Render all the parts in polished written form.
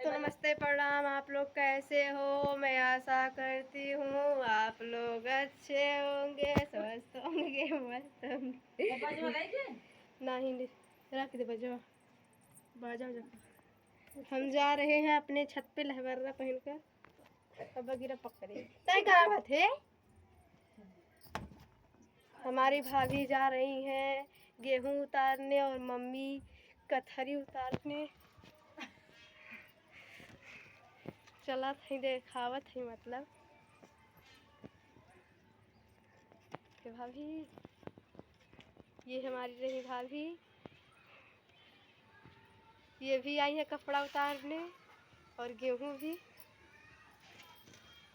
तो नमस्ते प्रणाम। आप लोग कैसे हो? मैं आशा करती हूँ आप लोग अच्छे होंगे, स्वस्थ होंगे, मस्त होंगे। नहीं रख दे बजो बाजा। हम जा रहे हैं अपने छत पे लहबर्रा पहनकर। अब वगैरह पकड़े तय कहाँ बात है। हमारी भाभी जा रही हैं गेहूं उतारने और मम्मी कथरी उतारने। चला थी देखावत ही मतलब कि भाभी ये हमारी रही भाभी, ये भी आई है कपड़ा उतारने और गेहूं भी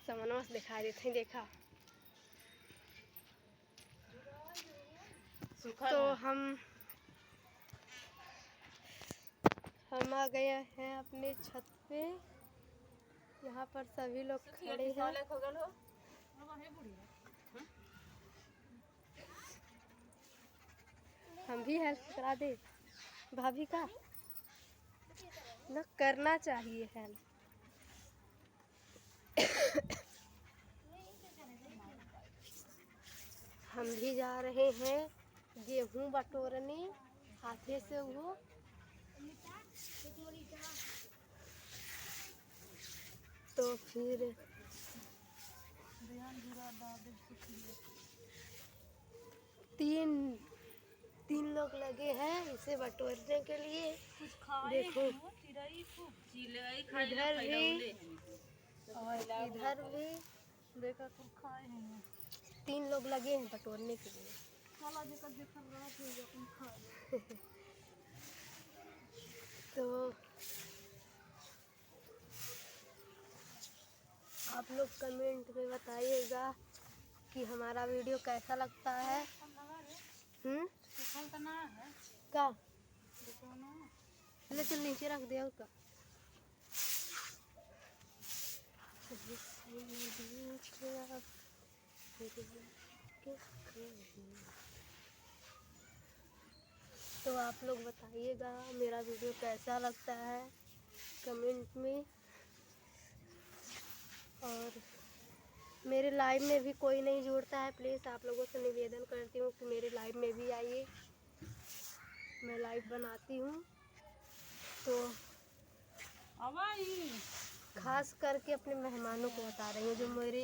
समनवा से दिखा देते हैं। देखा तो हम आ गए हैं अपने छत पे। यहाँ पर सभी लोग खड़े हैं। हम भी हेल्प करा दे भाभी का ना, करना चाहिए हेल्प। हम भी जा रहे हैं गेहूं बटोरने हाथे से। वो तो फिर तीन लोग लगे हैं इसे बटोरने के लिए। देखो इधर भी देखा तीन लोग लगे हैं बटोरने के लिए। तो आप लोग कमेंट में बताइएगा कि हमारा वीडियो कैसा लगता है। का ले चल नीचे रख दिया उसका। तो आप लोग बताइएगा मेरा वीडियो कैसा लगता है कमेंट में। और मेरे लाइव में भी कोई नहीं जुड़ता है, प्लीज़ आप लोगों से निवेदन करती हूँ कि मेरे लाइव में भी आइए। मैं लाइव बनाती हूँ तो खास करके अपने मेहमानों को बता रही हूँ जो मेरे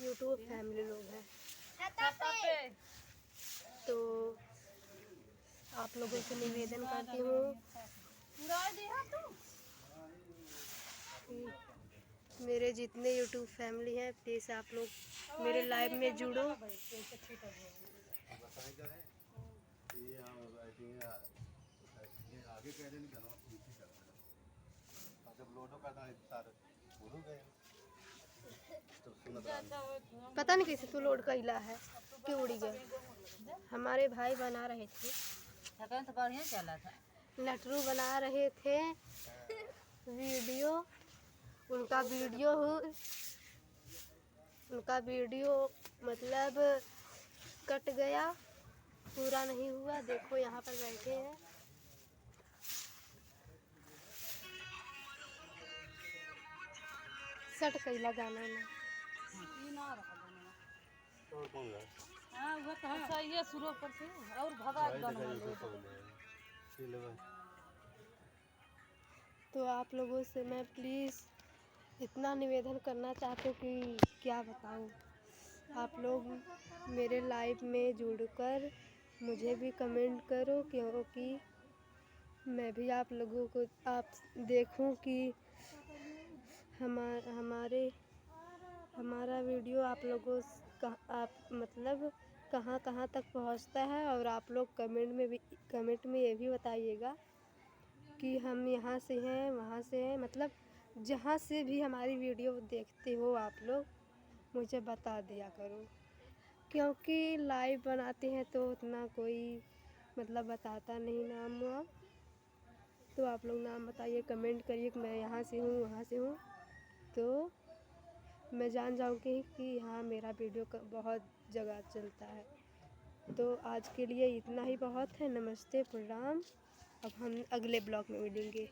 यूट्यूब फैमिली लोग हैं। तो आप लोगों से निवेदन करती हूँ मेरे जितने यूट्यूब फैमिली हैं प्लीज़ आप लोग मेरे लाइव में जुड़ो। पता नहीं कैसे तू लोड कैला है कि उड़ी गया। हमारे भाई बना रहे थे, तो बढ़िया चला था। लटरू बना रहे थे वीडियो। उनका वीडियो मतलब कट गया, पूरा नहीं हुआ। देखो यहाँ पर बैठे हैं। सट कैला गाना में तो आप लोगों से मैं प्लीज़ इतना निवेदन करना चाहती हूँ कि क्या बताऊँ। आप लोग मेरे लाइव में जुड़कर मुझे भी कमेंट करो, क्योंकि मैं भी आप लोगों को आप देखूं कि हमारा वीडियो आप लोगों आप मतलब कहाँ कहाँ तक पहुँचता है। और आप लोग कमेंट में ये भी बताइएगा कि हम यहाँ से हैं वहाँ से हैं, मतलब जहाँ से भी हमारी वीडियो देखते हो आप लोग मुझे बता दिया करो। क्योंकि लाइव बनाते हैं तो उतना कोई मतलब बताता नहीं नाम वाम। तो आप लोग नाम बताइए, कमेंट करिए कि मैं यहाँ से हूँ वहाँ से हूँ, तो मैं जान जाऊँगी कि हाँ मेरा वीडियो बहुत जगह चलता है। तो आज के लिए इतना ही बहुत है। नमस्ते प्रणाम। अब हम अगले ब्लॉग में मिलेंगे।